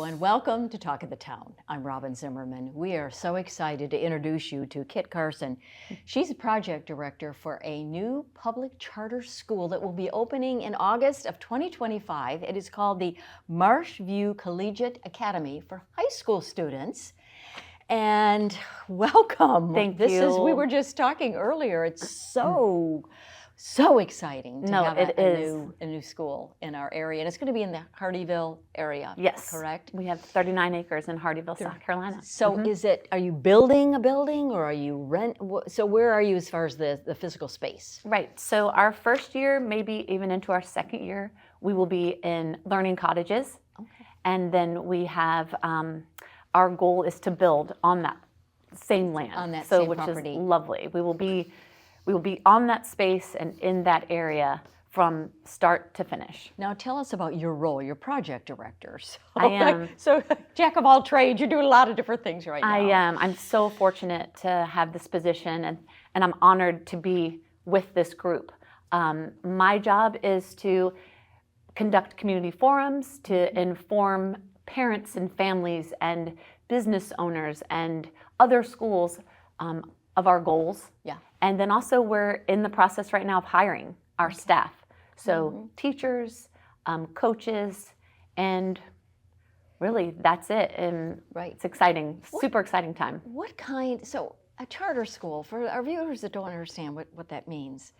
everyone. Welcome to Talk of the Town. I'm Robyn Zimmerman. We are so excited to introduce you to Kit Carson. She's a project director for a new public charter school that will be opening in August of 2025. It is called the Marshview Collegiate Academy for high school students. And welcome. Thank you. We were just talking earlier. It's so exciting to have a new school in our area. And it's going to be in the Hardeeville area. Yes. Correct? We have 39 acres in Hardeeville, South Carolina. So are you building a building or are you so where are you as far as the physical space? Right. So our first year, maybe even into our second year, we will be in learning cottages. Okay. And then we have, our goal is to build on that same land. On that same property. Which is lovely. We will be on that space and in that area from start to finish. Now tell us about your role. You're project director. So, I am. So jack of all trades. You're doing a lot of different things right now. I am. I'm so fortunate to have this position, and I'm honored to be with this group. My job is to conduct community forums, to inform parents and families and business owners and other schools of our goals. Yeah. And then also we're in the process right now of hiring our staff. So teachers, coaches, and really that's it. And it's exciting, super exciting time. So a charter school, for our viewers that don't understand what that means,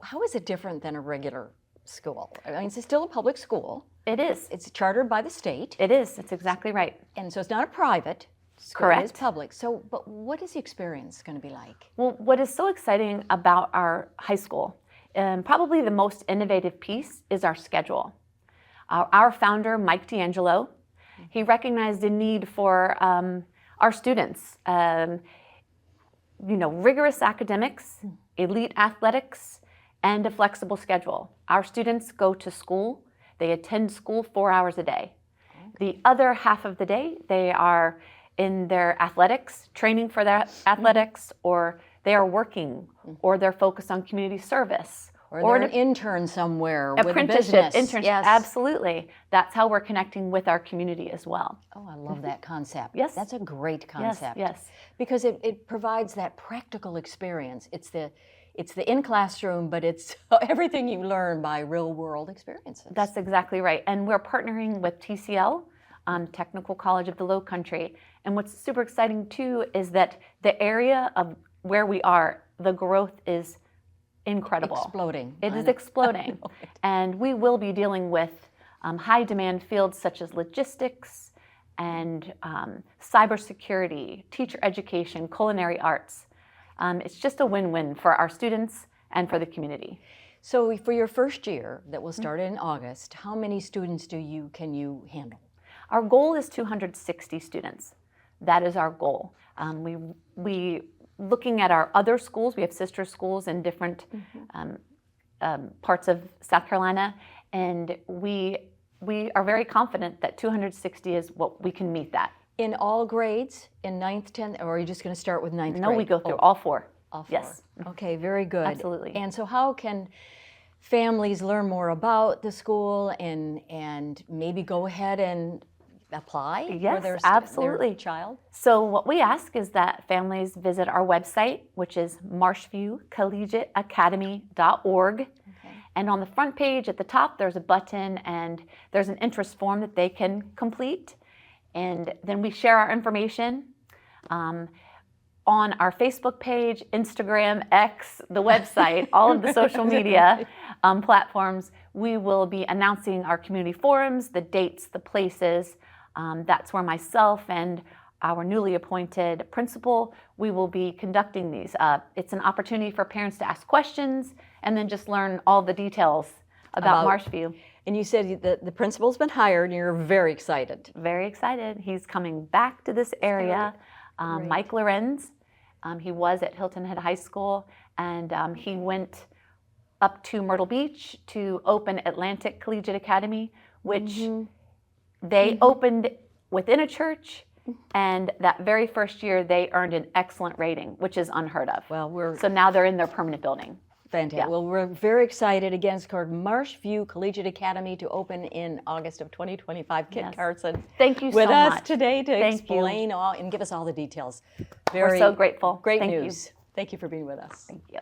how is it different than a regular school? I mean, it's still a public school. It is. It's chartered by the state. It is. That's exactly right. And so it's not a private school. Correct. It's public. So, but what is the experience going to be like? Well, what is so exciting about our high school, probably the most innovative piece, is our schedule. Our founder, Mike D'Angelo, he recognized a need for our students. Rigorous academics, elite athletics, and a flexible schedule. Our students go to school. They attend school 4 hours a day. The other half of the day, they are in their athletics, training for their athletics, or they are working, or they're focused on community service. Or they're an intern somewhere with a apprenticeship, business. internship, Yes. Absolutely. That's how we're connecting with our community as well. Oh, I love that concept. Yes. That's a great concept. Yes. Because it provides that practical experience. It's the in classroom, but it's everything you learn by real world experiences. That's exactly right. And we're partnering with TCL, Technical College of the Lowcountry. And what's super exciting too is that the area of where we are, the growth is incredible. Exploding. It is exploding. And we will be dealing with high demand fields such as logistics and cybersecurity, teacher education, culinary arts. It's just a win-win for our students and for the community. So for your first year that will start in August, how many students can you handle? Our goal is 260 students. That is our goal. We looking at our other schools, we have sister schools in different parts of South Carolina, and we are very confident that 260 is what we can meet that. In all grades, in 9th, 10th, or are you just going to start with 9th grade? No, we go through all four. All four. Yes. Okay, very good. Absolutely. And so how can families learn more about the school and maybe go ahead and apply for their child? So what we ask is that families visit our website, which is marshviewcollegiateacademy.org. And on the front page at the top, there's a button and there's an interest form that they can complete. And then we share our information on our Facebook page, Instagram, X, the website, all of the social media platforms. We will be announcing our community forums, the dates, the places. That's where myself and our newly appointed principal, we will be conducting these. It's an opportunity for parents to ask questions and then just learn all the details about Marshview. And you said that the principal's been hired and you're very excited. Very excited. He's coming back to this area. Mike Lorenz, he was at Hilton Head High School, and he went up to Myrtle Beach to open Atlantic Collegiate Academy, which they opened within a church, and that very first year they earned an excellent rating, which is unheard of. Well, so now they're in their permanent building. Fantastic. Yeah. Well, we're very excited. Again, it's called Marshview Collegiate Academy to open in August of 2025. Kit Yes. Carson Thank you with so us much. today to Thank you. explain all and give us all the details. We're so grateful. Great Thank news. You. Thank you for being with us. Thank you.